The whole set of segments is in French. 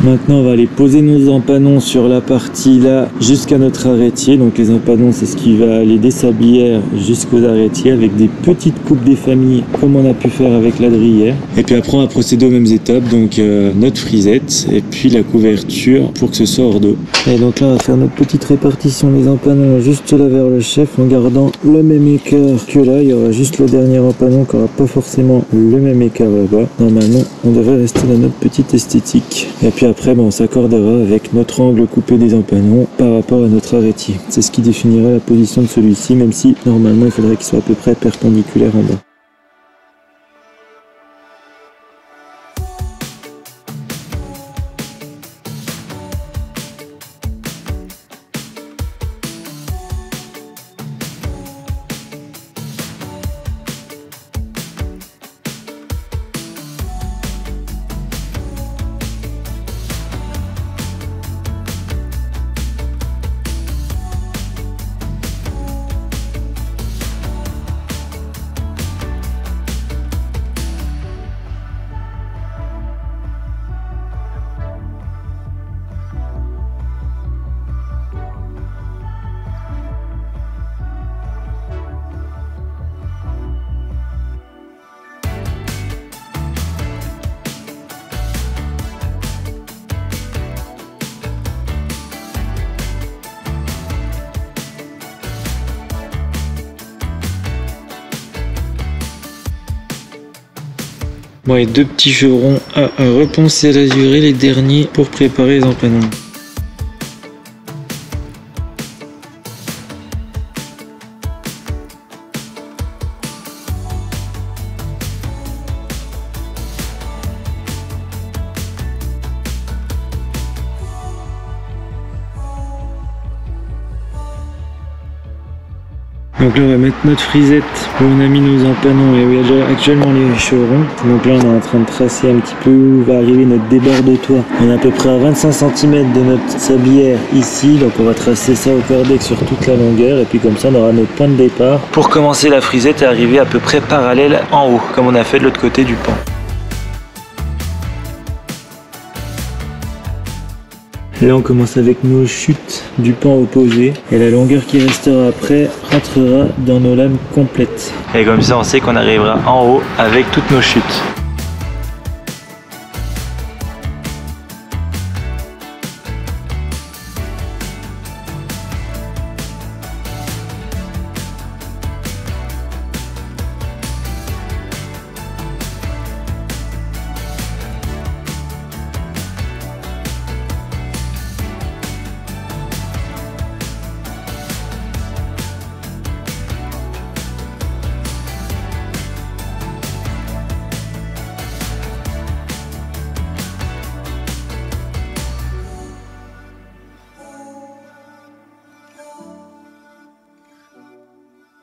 Maintenant on va aller poser nos empanons sur la partie là jusqu'à notre arrêtier. Donc les empanons c'est ce qui va aller des sablières jusqu'aux arrêtiers avec des petites coupes des familles comme on a pu faire avec la dryère. Et puis après on va procéder aux mêmes étapes, donc notre frisette et puis la couverture pour que ce soit hors d'eau. Et donc là on va faire notre petite répartition des empanons juste là vers le chef en gardant le même écart que là. Il y aura juste le dernier empanon qui n'aura pas forcément le même écart là-bas. Normalement on devrait rester dans notre petite esthétique. Et puis après on s'accordera avec notre angle coupé des empanons par rapport à notre arrêtier. C'est ce qui définira la position de celui-ci, même si normalement il faudrait qu'il soit à peu près perpendiculaire en bas. Bon, et deux petits chevrons à reponcer à l'azuret, les derniers pour préparer les empanons. Donc là on va mettre notre frisette où on a mis nos empanons et où il y a déjà actuellement les chevrons. Donc là on est en train de tracer un petit peu où va arriver notre débord de toit. On est à peu près à 25 cm de notre sablière ici, donc on va tracer ça au cordex sur toute la longueur et puis comme ça on aura notre point de départ pour commencer la frisette et arriver à peu près parallèle en haut comme on a fait de l'autre côté du pan. Là on commence avec nos chutes du pan opposé et la longueur qui restera après rentrera dans nos lames complètes. Et comme ça on sait qu'on arrivera en haut avec toutes nos chutes.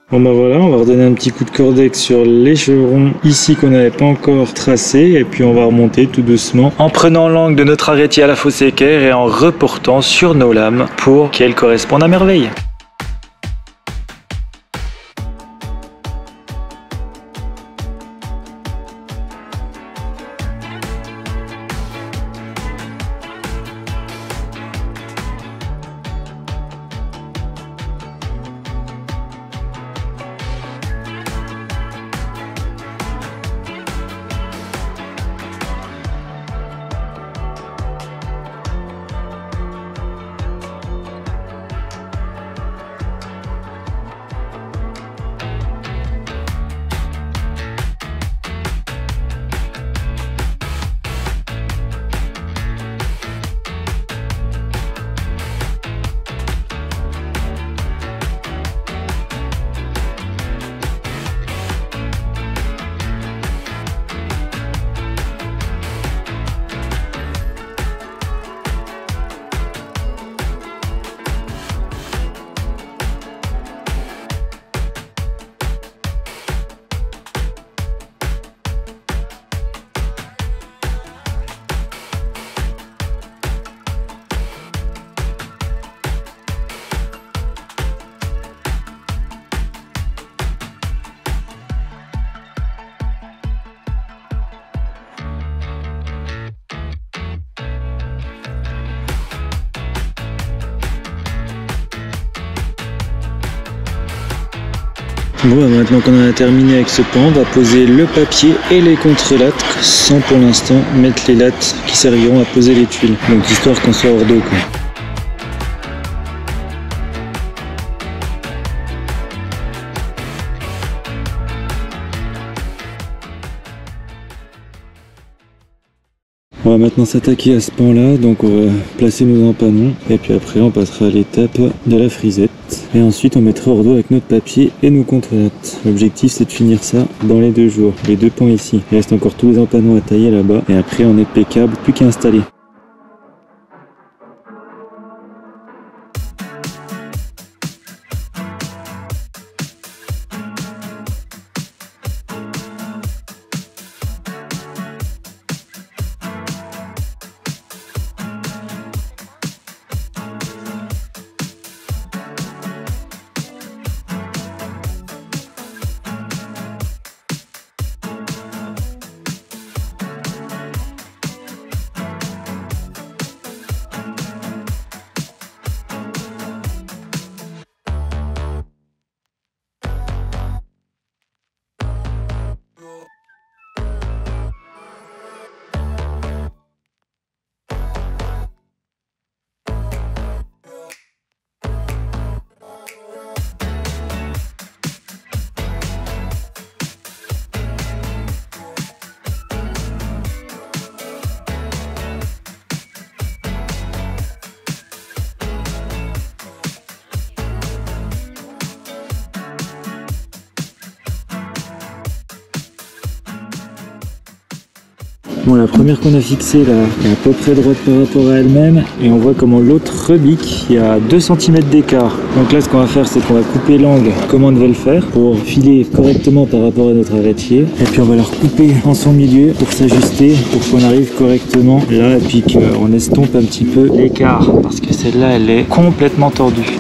Bon bah voilà, on va redonner un petit coup de cordex sur les chevrons ici qu'on n'avait pas encore tracé et puis on va remonter tout doucement en prenant l'angle de notre arrêtier à la fosse équerre et en reportant sur nos lames pour qu'elles correspondent à merveille. Bon, bah, maintenant qu'on en a terminé avec ce pan, on va poser le papier et les contre-lattes sans pour l'instant mettre les lattes qui serviront à poser les tuiles. Donc histoire qu'on soit hors d'eau, quoi. On va maintenant s'attaquer à ce pan là, donc on va placer nos empanons et puis après on passera à l'étape de la frisette et ensuite on mettra hors d'eau avec notre papier et nos contre-lattes. L'objectif c'est de finir ça dans les 2 jours, les 2 pans ici. Il reste encore tous les empanons à tailler là-bas et après on est impeccable, plus qu'à installer. Bon, la première qu'on a fixée là est à peu près droite par rapport à elle-même et on voit comment l'autre rebique, il y a 2 cm d'écart. Donc là ce qu'on va faire c'est qu'on va couper l'angle comme on devait le faire pour filer correctement par rapport à notre arrêtier et puis on va le recouper en son milieu pour s'ajuster pour qu'on arrive correctement là et puis qu'on estompe un petit peu l'écart parce que celle-là elle est complètement tordue.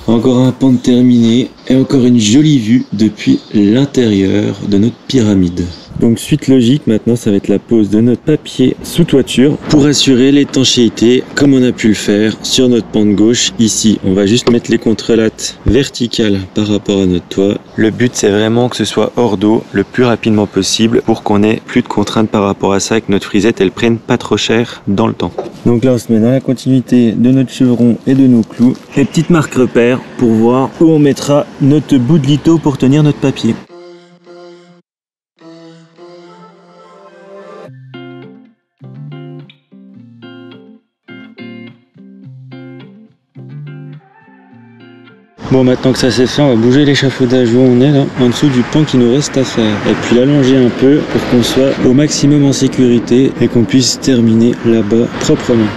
Encore un pan de terminé et encore une jolie vue depuis l'intérieur de notre pyramide. Donc suite logique, maintenant ça va être la pose de notre papier sous toiture pour assurer l'étanchéité comme on a pu le faire sur notre pan de gauche. Ici on va juste mettre les contre-lattes verticales par rapport à notre toit. Le but c'est vraiment que ce soit hors d'eau le plus rapidement possible pour qu'on ait plus de contraintes par rapport à ça et que notre frisette elle prenne pas trop cher dans le temps. Donc là on se met dans la continuité de notre chevron et de nos clous. Les petites marques repères pour voir où on mettra notre bout de lito pour tenir notre papier. Bon, maintenant que ça c'est fait, on va bouger l'échafaudage où on est là, en dessous du pan qui nous reste à faire. Et puis l'allonger un peu pour qu'on soit au maximum en sécurité et qu'on puisse terminer là-bas proprement.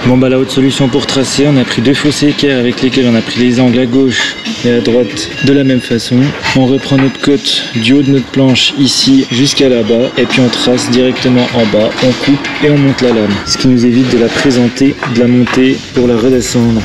Bon bah la haute solution pour tracer, on a pris 2 fossés équerres avec lesquels on a pris les angles à gauche et à droite de la même façon. On reprend notre côte du haut de notre planche ici jusqu'à là-bas et puis on trace directement en bas, on coupe et on monte la lame. Ce qui nous évite de la présenter, de la monter pour la redescendre.